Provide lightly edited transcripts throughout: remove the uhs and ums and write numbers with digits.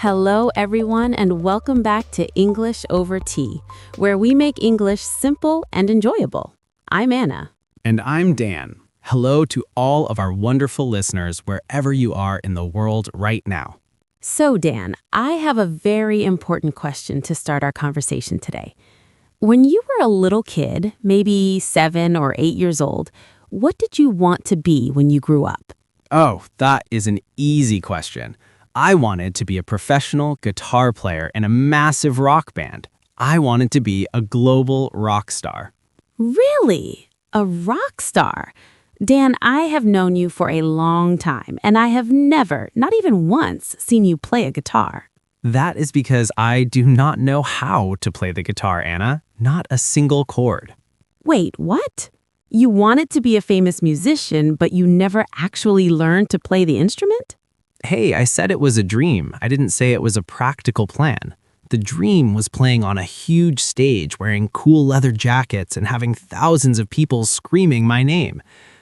Hello, everyone, and welcome back to English Over Tea, where we make English simple and enjoyable. I'm Anna. And I'm Dan. Hello to all of our wonderful listeners wherever you are in the world right now. So, Dan, I have a very important question to start our conversation today. When you were a little kid, maybe 7 or 8 years old, what did you want to be when you grew up? Oh, that is an easy question. I wanted to be a professional guitar player in a massive rock band. I wanted to be a global rock star. Really? A rock star? Dan, I have known you for a long time, and I have never, not even once, seen you play a guitar. That is because I do not know how to play the guitar, Anna. Not a single chord. Wait, what? You wanted to be a famous musician, but you never actually learned to play the instrument? Hey, I said it was a dream. I didn't say it was a practical plan. The dream was playing on a huge stage, wearing cool leather jackets and having thousands of people screaming my name.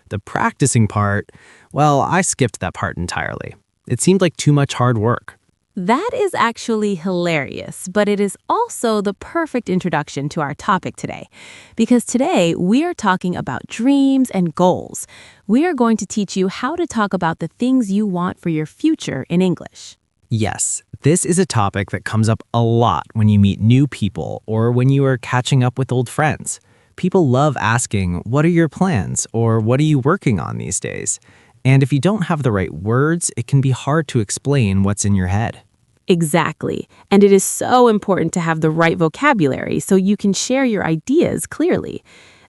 The practicing part, well, I skipped that part entirely. It seemed like too much hard work. That is actually hilarious, but it is also the perfect introduction to our topic today. Because today we are talking about dreams and goals. We are going to teach you how to talk about the things you want for your future in English. Yes, this is a topic that comes up a lot when you meet new people or when you are catching up with old friends. People love asking, "What are your plans?" or "What are you working on these days?" And if you don't have the right words, it can be hard to explain what's in your head. Exactly. And it is so important to have the right vocabulary so you can share your ideas clearly.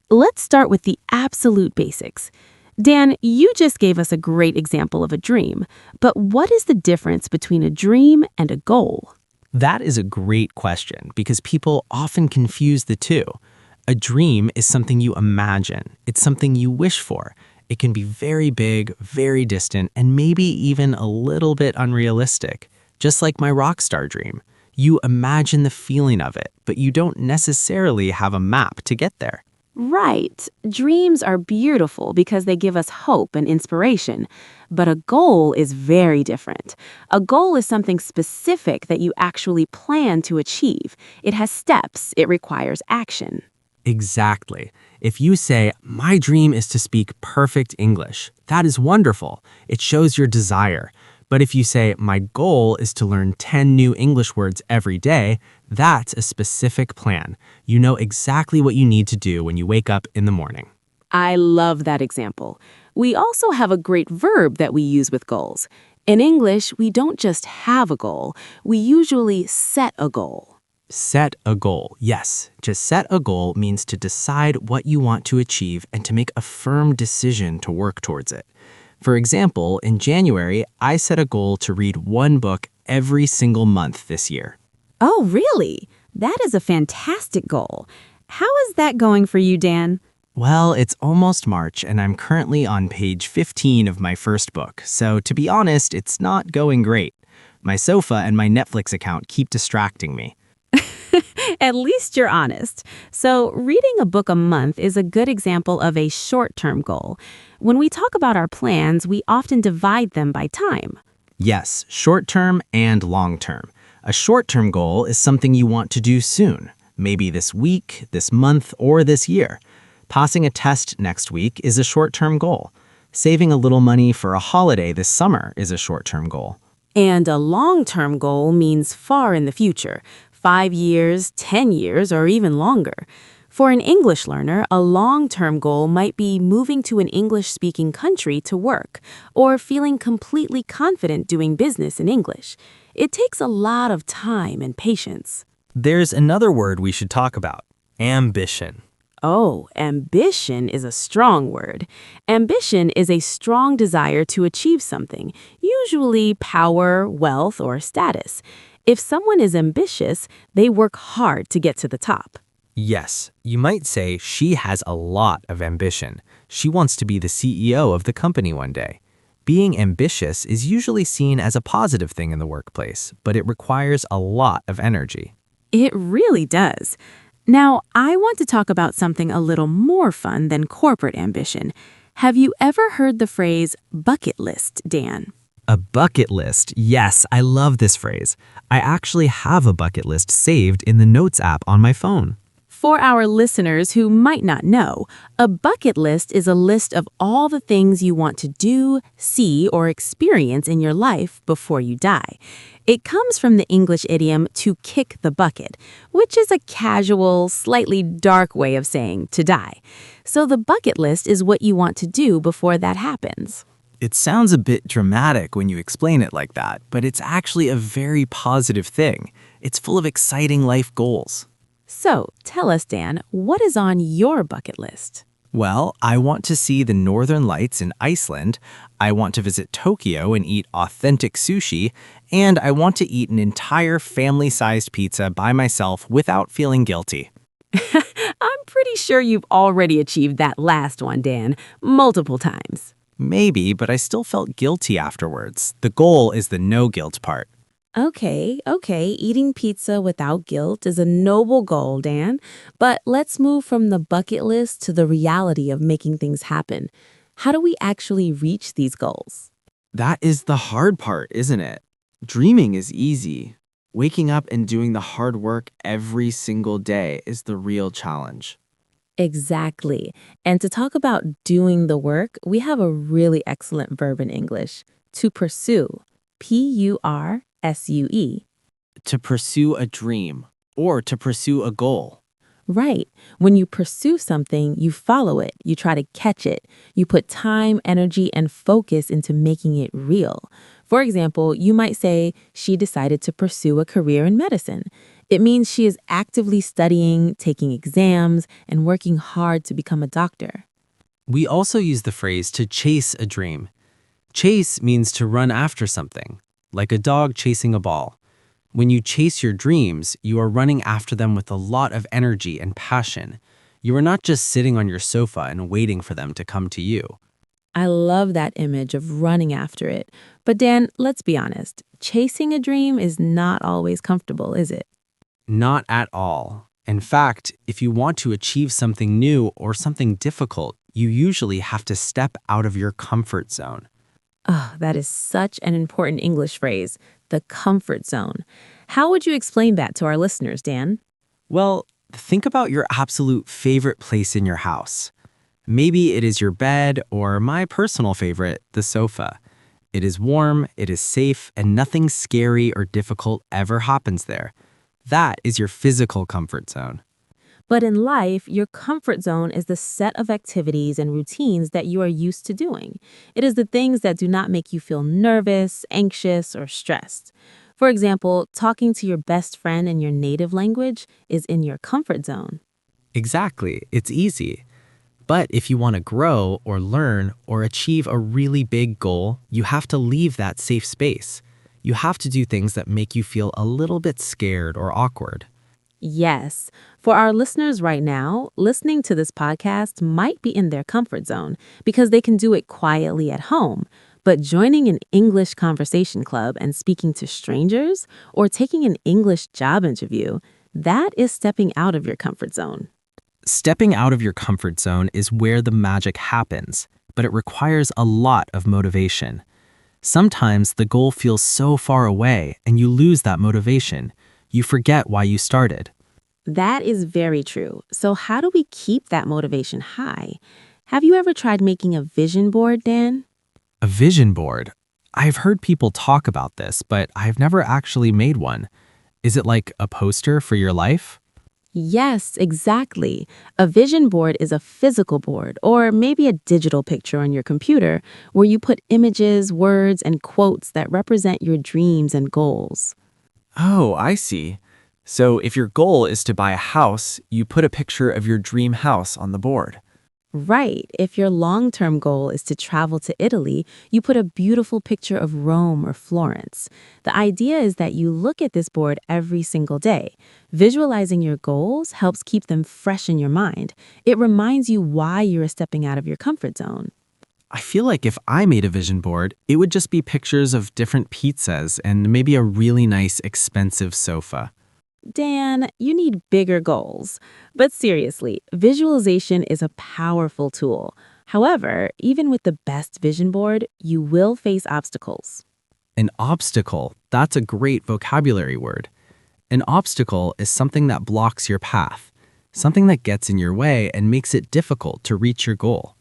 Let's start with the absolute basics. Dan, you just gave us a great example of a dream, but what is the difference between a dream and a goal? That is a great question because people often confuse the two. A dream is something you imagine. It's something you wish for. It can be very big, very distant, and maybe even a little bit unrealistic. Just like my rock star dream. You imagine the feeling of it, but you don't necessarily have a map to get there. Right. Dreams are beautiful because they give us hope and inspiration. But a goal is very different. A goal is something specific that you actually plan to achieve. It has steps. It requires action. Exactly. If you say, "My dream is to speak perfect English," that is wonderful. It shows your desire. But if you say, "My goal is to learn 10 new English words every day," that's a specific plan. You know exactly what you need to do when you wake up in the morning. I love that example. We also have a great verb that we use with goals. In English, we don't just have a goal. We usually set a goal. Set a goal. Yes, just set a goal means to decide what you want to achieve and to make a firm decision to work towards it. For example, in January, I set a goal to read one book every single month this year. Oh, really? That is a fantastic goal. How is that going for you, Dan? Well, it's almost March, and I'm currently on page 15 of my first book, so to be honest, it's not going great. My sofa and my Netflix account keep distracting me. At least you're honest. So, reading a book a month is a good example of a short-term goal. When we talk about our plans, we often divide them by time. Yes, short-term and long-term. A short-term goal is something you want to do soon, maybe this week, this month, or this year. Passing a test next week is a short-term goal. Saving a little money for a holiday this summer is a short-term goal. And a long-term goal means far in the future, 5 years, 10 years, or even longer. For an English learner, a long-term goal might be moving to an English-speaking country to work, or feeling completely confident doing business in English. It takes a lot of time and patience. There's another word we should talk about, ambition. Oh, ambition is a strong word. Ambition is a strong desire to achieve something, usually power, wealth, or status. If someone is ambitious, they work hard to get to the top. Yes, you might say she has a lot of ambition. She wants to be the CEO of the company one day. Being ambitious is usually seen as a positive thing in the workplace, but it requires a lot of energy. It really does. Now, I want to talk about something a little more fun than corporate ambition. Have you ever heard the phrase bucket list, Dan? A bucket list. Yes, I love this phrase. I actually have a bucket list saved in the Notes app on my phone. For our listeners who might not know, a bucket list is a list of all the things you want to do, see, or experience in your life before you die. It comes from the English idiom to kick the bucket, which is a casual, slightly dark way of saying to die. So the bucket list is what you want to do before that happens. It sounds a bit dramatic when you explain it like that, but it's actually a very positive thing. It's full of exciting life goals. So tell us, Dan, what is on your bucket list? Well, I want to see the northern lights in Iceland, I want to visit Tokyo and eat authentic sushi, and I want to eat an entire family-sized pizza by myself without feeling guilty. I'm pretty sure you've already achieved that last one, Dan, multiple times. Maybe, but I still felt guilty afterwards. The goal is the no guilt part. Okay. Eating pizza without guilt is a noble goal, Dan. But let's move from the bucket list to the reality of making things happen. How do we actually reach these goals? That is the hard part, isn't it? Dreaming is easy. Waking up and doing the hard work every single day is the real challenge. Exactly. And to talk about doing the work, we have a really excellent verb in English, to pursue, P-U-R-S-U-E. To pursue a dream or to pursue a goal. Right. When you pursue something, you follow it, you try to catch it, you put time, energy, and focus into making it real. For example, you might say she decided to pursue a career in medicine. It means she is actively studying, taking exams, and working hard to become a doctor. We also use the phrase to chase a dream. Chase means to run after something, like a dog chasing a ball. When you chase your dreams, you are running after them with a lot of energy and passion. You are not just sitting on your sofa and waiting for them to come to you. I love that image of running after it. But Dan, let's be honest, chasing a dream is not always comfortable, is it? Not at all. In fact, if you want to achieve something new or something difficult, you usually have to step out of your comfort zone. Oh, that is such an important English phrase, the comfort zone. How would you explain that to our listeners, Dan? Well, think about your absolute favorite place in your house. Maybe it is your bed, or my personal favorite, the sofa. It is warm, it is safe, and nothing scary or difficult ever happens there. That is your physical comfort zone. But in life, your comfort zone is the set of activities and routines that you are used to doing. It is the things that do not make you feel nervous, anxious, or stressed. For example, talking to your best friend in your native language is in your comfort zone. Exactly, it's easy. But if you want to grow or learn or achieve a really big goal, you have to leave that safe space. You have to do things that make you feel a little bit scared or awkward. Yes. For our listeners right now, listening to this podcast might be in their comfort zone because they can do it quietly at home. But joining an English conversation club and speaking to strangers or taking an English job interview, that is stepping out of your comfort zone. Stepping out of your comfort zone is where the magic happens, but it requires a lot of motivation. Sometimes the goal feels so far away and you lose that motivation. You forget why you started. That is very true. So how do we keep that motivation high? Have you ever tried making a vision board, Dan? A vision board. I've heard people talk about this, but I've never actually made one. Is it like a poster for your life? Yes, exactly. A vision board is a physical board, or maybe a digital picture on your computer, where you put images, words, and quotes that represent your dreams and goals. Oh, I see. So if your goal is to buy a house, you put a picture of your dream house on the board. Right. If your long-term goal is to travel to Italy, you put a beautiful picture of Rome or Florence. The idea is that you look at this board every single day. Visualizing your goals helps keep them fresh in your mind. It reminds you why you're stepping out of your comfort zone. I feel like if I made a vision board, it would just be pictures of different pizzas and maybe a really nice, expensive sofa. Dan, you need bigger goals. But seriously, visualization is a powerful tool. However, even with the best vision board, you will face obstacles. An obstacle, that's a great vocabulary word. An obstacle is something that blocks your path, something that gets in your way and makes it difficult to reach your goal.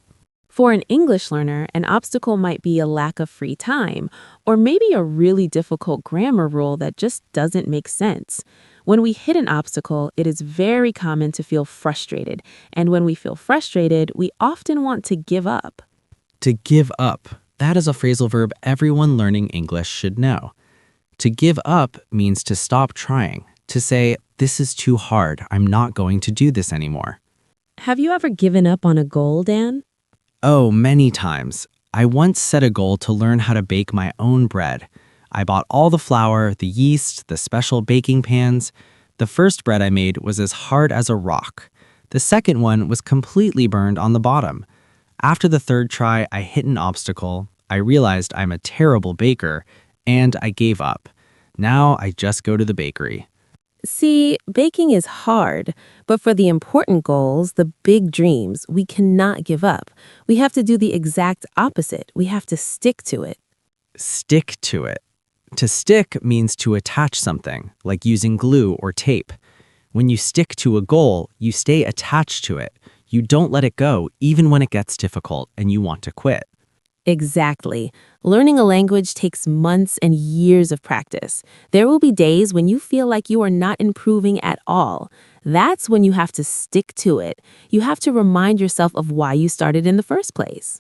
For an English learner, an obstacle might be a lack of free time, or maybe a really difficult grammar rule that just doesn't make sense. When we hit an obstacle, it is very common to feel frustrated, and when we feel frustrated, we often want to give up. To give up, that is a phrasal verb everyone learning English should know. To give up means to stop trying, to say, this is too hard, I'm not going to do this anymore. Have you ever given up on a goal, Dan? Oh, many times. I once set a goal to learn how to bake my own bread. I bought all the flour, the yeast, the special baking pans. The first bread I made was as hard as a rock. The second one was completely burned on the bottom. After the third try, I hit an obstacle. I realized I'm a terrible baker, and I gave up. Now I just go to the bakery. See, baking is hard, but for the important goals, the big dreams, we cannot give up. We have to do the exact opposite. We have to stick to it. Stick to it. To stick means to attach something, like using glue or tape. When you stick to a goal, you stay attached to it. You don't let it go, even when it gets difficult and you want to quit. Exactly. Learning a language takes months and years of practice. There will be days when you feel like you are not improving at all. That's when you have to stick to it. You have to remind yourself of why you started in the first place.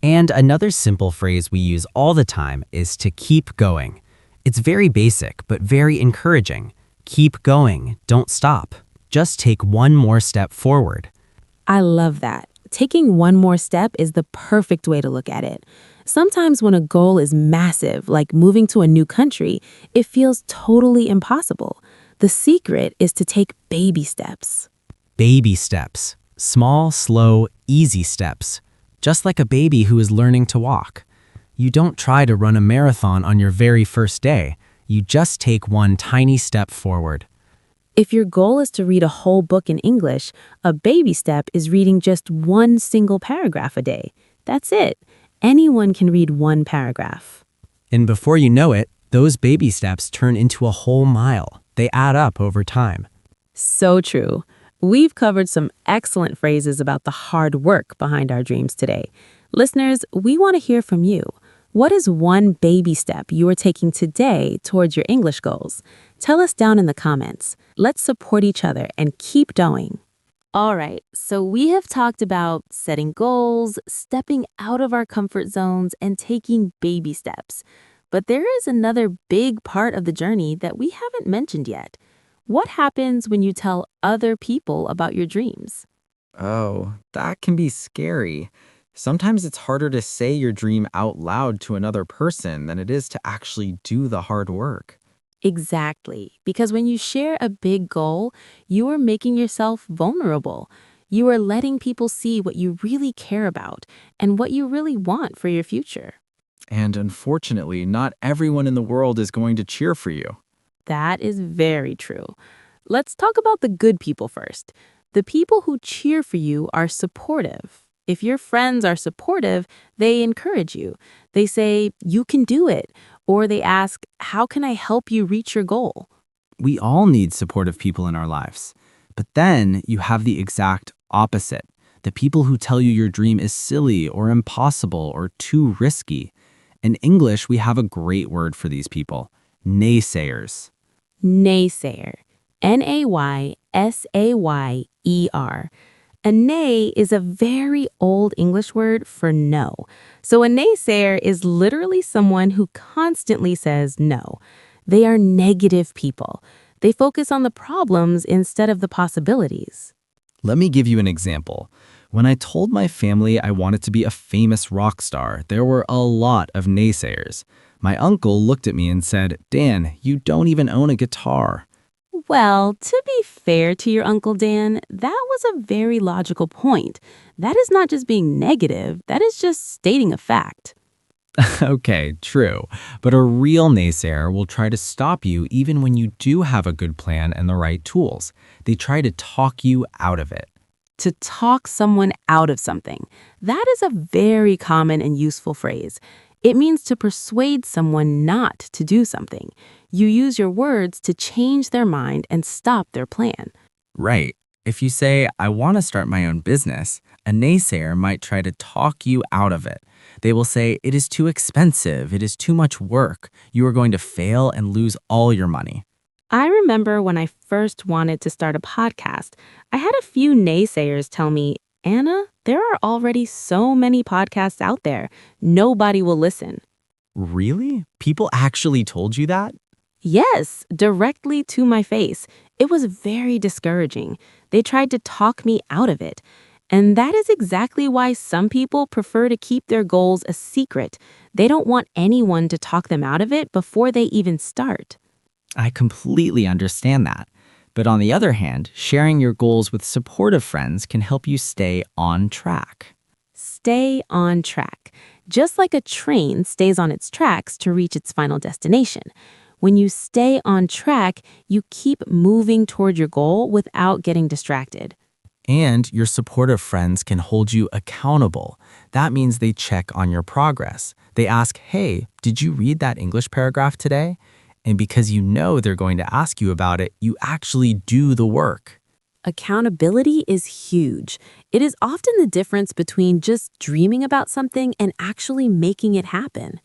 And another simple phrase we use all the time is to keep going. It's very basic, but very encouraging. Keep going. Don't stop. Just take one more step forward. I love that. Taking one more step is the perfect way to look at it. Sometimes when a goal is massive, like moving to a new country, it feels totally impossible. The secret is to take baby steps. Baby steps. Small, slow, easy steps. Just like a baby who is learning to walk. You don't try to run a marathon on your very first day. You just take one tiny step forward. If your goal is to read a whole book in English, a baby step is reading just one single paragraph a day. That's it. Anyone can read one paragraph. And before you know it, those baby steps turn into a whole mile. They add up over time. So true. We've covered some excellent phrases about the hard work behind our dreams today. Listeners, we want to hear from you. What is one baby step you are taking today towards your English goals? Tell us down in the comments. Let's support each other and keep going. All right, so we have talked about setting goals, stepping out of our comfort zones, and taking baby steps. But there is another big part of the journey that we haven't mentioned yet. What happens when you tell other people about your dreams? Oh, that can be scary. Sometimes it's harder to say your dream out loud to another person than it is to actually do the hard work. Exactly, because when you share a big goal, you are making yourself vulnerable. You are letting people see what you really care about and what you really want for your future. And unfortunately, not everyone in the world is going to cheer for you. That is very true. Let's talk about the good people first. The people who cheer for you are supportive. If your friends are supportive, they encourage you. They say, you can do it. Or they ask, how can I help you reach your goal? We all need supportive people in our lives. But then you have the exact opposite. The people who tell you your dream is silly or impossible or too risky. In English, we have a great word for these people. Naysayers. Naysayer. Naysayer. A nay is a very old English word for no. So a naysayer is literally someone who constantly says no. They are negative people. They focus on the problems instead of the possibilities. Let me give you an example. When I told my family I wanted to be a famous rock star, there were a lot of naysayers. My uncle looked at me and said, "Dan, you don't even own a guitar." Well, to be fair to your Uncle Dan, that was a very logical point. That is not just being negative, that is just stating a fact. Okay, true. But a real naysayer will try to stop you even when you do have a good plan and the right tools. They try to talk you out of it. To talk someone out of something. That is a very common and useful phrase. It means to persuade someone not to do something. You use your words to change their mind and stop their plan. Right. If you say, I want to start my own business, a naysayer might try to talk you out of it. They will say, it is too expensive, it is too much work, you are going to fail and lose all your money. I remember when I first wanted to start a podcast, I had a few naysayers tell me, Anna, there are already so many podcasts out there. Nobody will listen. Really? People actually told you that? Yes, directly to my face. It was very discouraging. They tried to talk me out of it. And that is exactly why some people prefer to keep their goals a secret. They don't want anyone to talk them out of it before they even start. I completely understand that. But on the other hand, sharing your goals with supportive friends can help you stay on track. Stay on track. Just like a train stays on its tracks to reach its final destination. When you stay on track, you keep moving toward your goal without getting distracted. And your supportive friends can hold you accountable. That means they check on your progress. They ask, hey, did you read that English paragraph today? And because you know they're going to ask you about it, you actually do the work. Accountability is huge. It is often the difference between just dreaming about something and actually making it happen.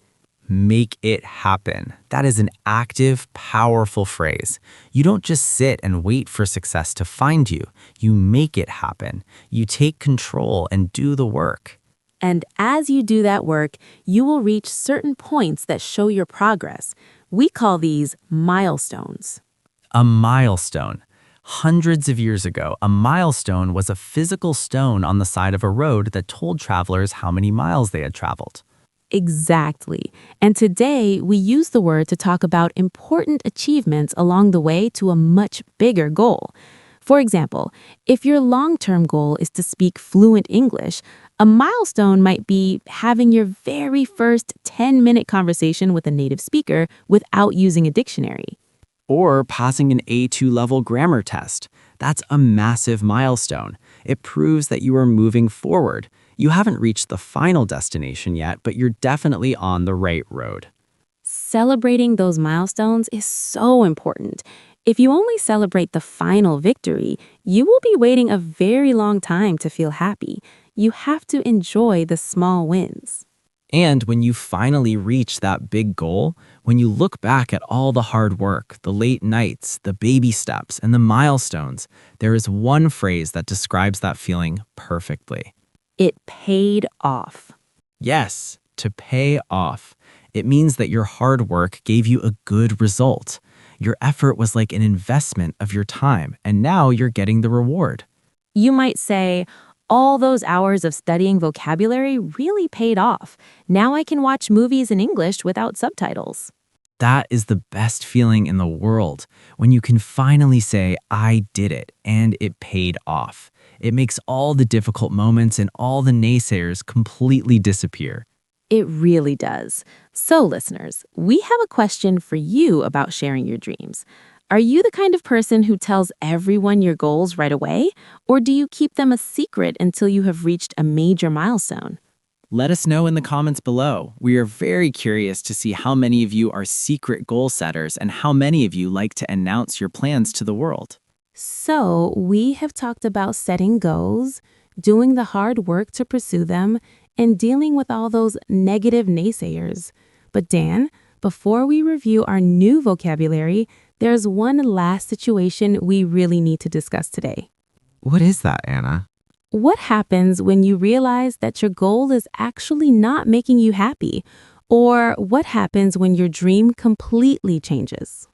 Make it happen. That is an active, powerful phrase. You don't just sit and wait for success to find you. You make it happen. You take control and do the work. And as you do that work, you will reach certain points that show your progress. We call these milestones. A milestone. Hundreds of years ago, a milestone was a physical stone on the side of a road that told travelers how many miles they had traveled. Exactly. And today, we use the word to talk about important achievements along the way to a much bigger goal. For example, if your long-term goal is to speak fluent English, a milestone might be having your very first 10-minute conversation with a native speaker without using a dictionary. Or passing an A2 level grammar test. That's a massive milestone. It proves that you are moving forward. You haven't reached the final destination yet, but you're definitely on the right road. Celebrating those milestones is so important. If you only celebrate the final victory, you will be waiting a very long time to feel happy. You have to enjoy the small wins. And when you finally reach that big goal, when you look back at all the hard work, the late nights, the baby steps, and the milestones, there is one phrase that describes that feeling perfectly. It paid off. Yes, to pay off. It means that your hard work gave you a good result. Your effort was like an investment of your time, and now you're getting the reward. You might say, all those hours of studying vocabulary really paid off. Now I can watch movies in English without subtitles. That is the best feeling in the world, when you can finally say, I did it, and it paid off. It makes all the difficult moments and all the naysayers completely disappear. It really does. So, listeners, we have a question for you about sharing your dreams. Are you the kind of person who tells everyone your goals right away, or do you keep them a secret until you have reached a major milestone? Let us know in the comments below. We are very curious to see how many of you are secret goal setters and how many of you like to announce your plans to the world. So, we have talked about setting goals, doing the hard work to pursue them, and dealing with all those negative naysayers. But Dan, before we review our new vocabulary, there's one last situation we really need to discuss today. What is that, Anna? What happens when you realize that your goal is actually not making you happy? Or what happens when your dream completely changes?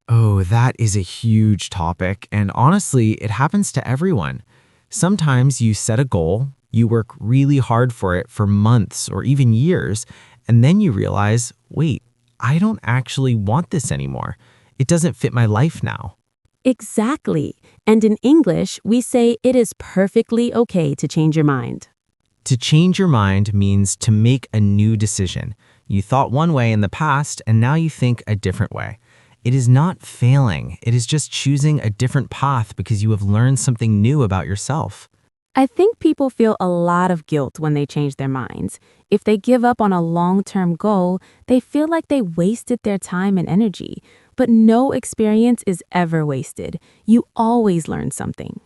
Oh, that is a huge topic, and honestly, it happens to everyone. Sometimes you set a goal, you work really hard for it for months or even years, and then you realize, wait, I don't actually want this anymore. It doesn't fit my life now. Exactly. And in English, we say it is perfectly okay to change your mind. To change your mind means to make a new decision. You thought one way in the past, and now you think a different way. It is not failing. It is just choosing a different path because you have learned something new about yourself. I think people feel a lot of guilt when they change their minds. If they give up on a long-term goal, they feel like they wasted their time and energy. But no experience is ever wasted. You always learn something.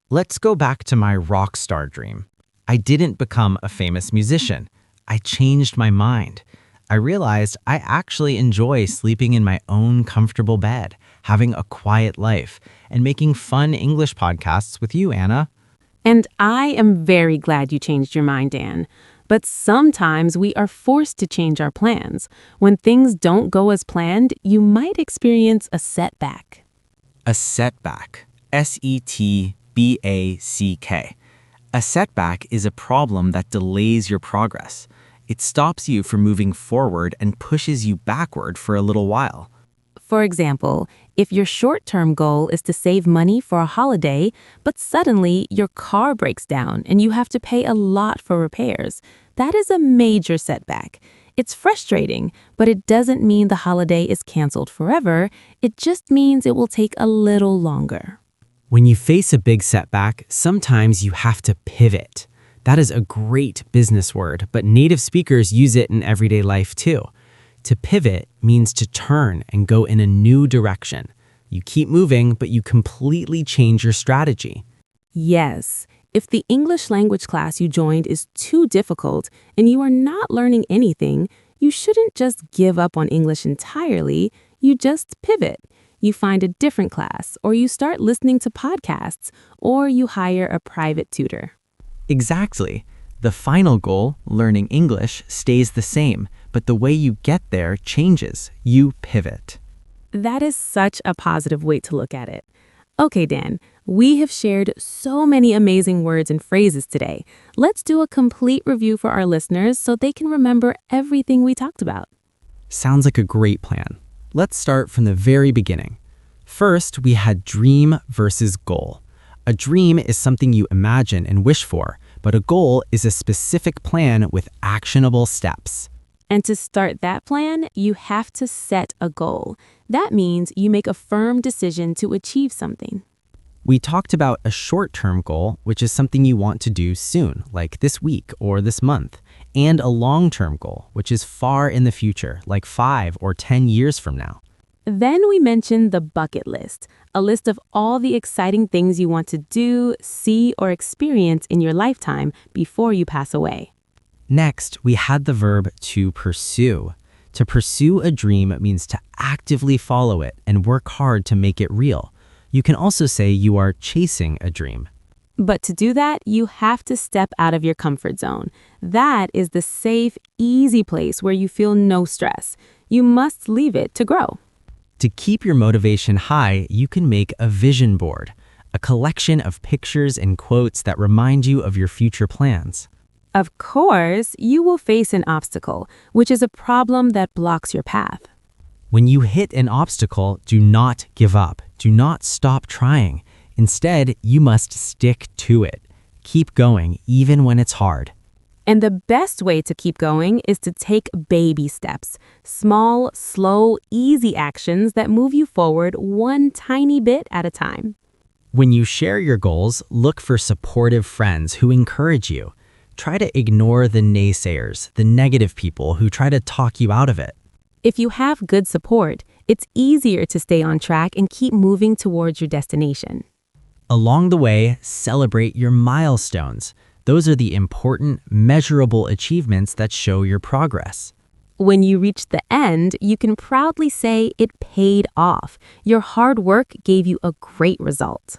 Let's go back to my rock star dream. I didn't become a famous musician. I changed my mind. I realized I actually enjoy sleeping in my own comfortable bed, having a quiet life, and making fun English podcasts with you, Anna. And I am very glad you changed your mind, Dan. But sometimes we are forced to change our plans. When things don't go as planned, you might experience a setback. A setback. Setback. A setback is a problem that delays your progress. It stops you from moving forward and pushes you backward for a little while. For example, if your short-term goal is to save money for a holiday, but suddenly your car breaks down and you have to pay a lot for repairs, that is a major setback. It's frustrating, but it doesn't mean the holiday is canceled forever. It just means it will take a little longer. When you face a big setback, sometimes you have to pivot. That is a great business word, but native speakers use it in everyday life too. To pivot means to turn and go in a new direction. You keep moving, but you completely change your strategy. Yes, if the English language class you joined is too difficult and you are not learning anything, you shouldn't just give up on English entirely. You just pivot. You find a different class, or you start listening to podcasts, or you hire a private tutor. Exactly. The final goal, learning English, stays the same, but the way you get there changes. You pivot. That is such a positive way to look at it. Okay, Dan, we have shared so many amazing words and phrases today. Let's do a complete review for our listeners so they can remember everything we talked about. Sounds like a great plan. Let's start from the very beginning. First, we had dream versus goal. A dream is something you imagine and wish for, but a goal is a specific plan with actionable steps. And to start that plan, you have to set a goal. That means you make a firm decision to achieve something. We talked about a short-term goal, which is something you want to do soon, like this week or this month, and a long-term goal, which is far in the future, like 5 or 10 years from now. Then we mentioned the bucket list, a list of all the exciting things you want to do, see, or experience in your lifetime before you pass away. Next, we had the verb to pursue. To pursue a dream means to actively follow it and work hard to make it real. You can also say you are chasing a dream. But to do that, you have to step out of your comfort zone. That is the safe, easy place where you feel no stress. You must leave it to grow. To keep your motivation high, you can make a vision board, a collection of pictures and quotes that remind you of your future plans. Of course, you will face an obstacle, which is a problem that blocks your path. When you hit an obstacle, do not give up. Do not stop trying. Instead, you must stick to it. Keep going, even when it's hard. And the best way to keep going is to take baby steps, small, slow, easy actions that move you forward one tiny bit at a time. When you share your goals, look for supportive friends who encourage you. Try to ignore the naysayers, the negative people who try to talk you out of it. If you have good support, it's easier to stay on track and keep moving towards your destination. Along the way, celebrate your milestones. Those are the important, measurable achievements that show your progress. When you reach the end, you can proudly say it paid off. Your hard work gave you a great result.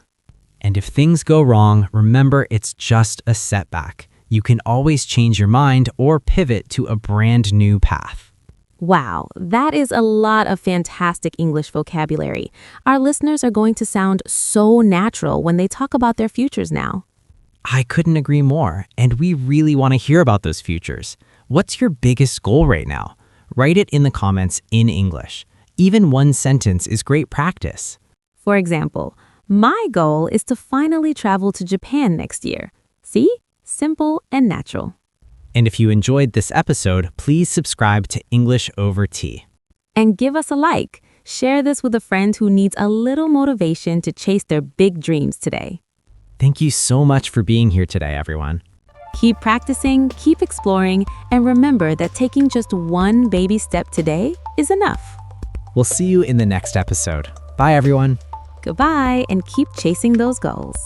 And if things go wrong, remember it's just a setback. You can always change your mind or pivot to a brand new path. Wow, that is a lot of fantastic English vocabulary. Our listeners are going to sound so natural when they talk about their futures now. I couldn't agree more, and we really want to hear about those futures. What's your biggest goal right now? Write it in the comments in English. Even one sentence is great practice. For example, my goal is to finally travel to Japan next year. See? Simple and natural. And if you enjoyed this episode, please subscribe to English Over Tea. And give us a like. Share this with a friend who needs a little motivation to chase their big dreams today. Thank you so much for being here today, everyone. Keep practicing, keep exploring, and remember that taking just one baby step today is enough. We'll see you in the next episode. Bye, everyone. Goodbye, and keep chasing those goals.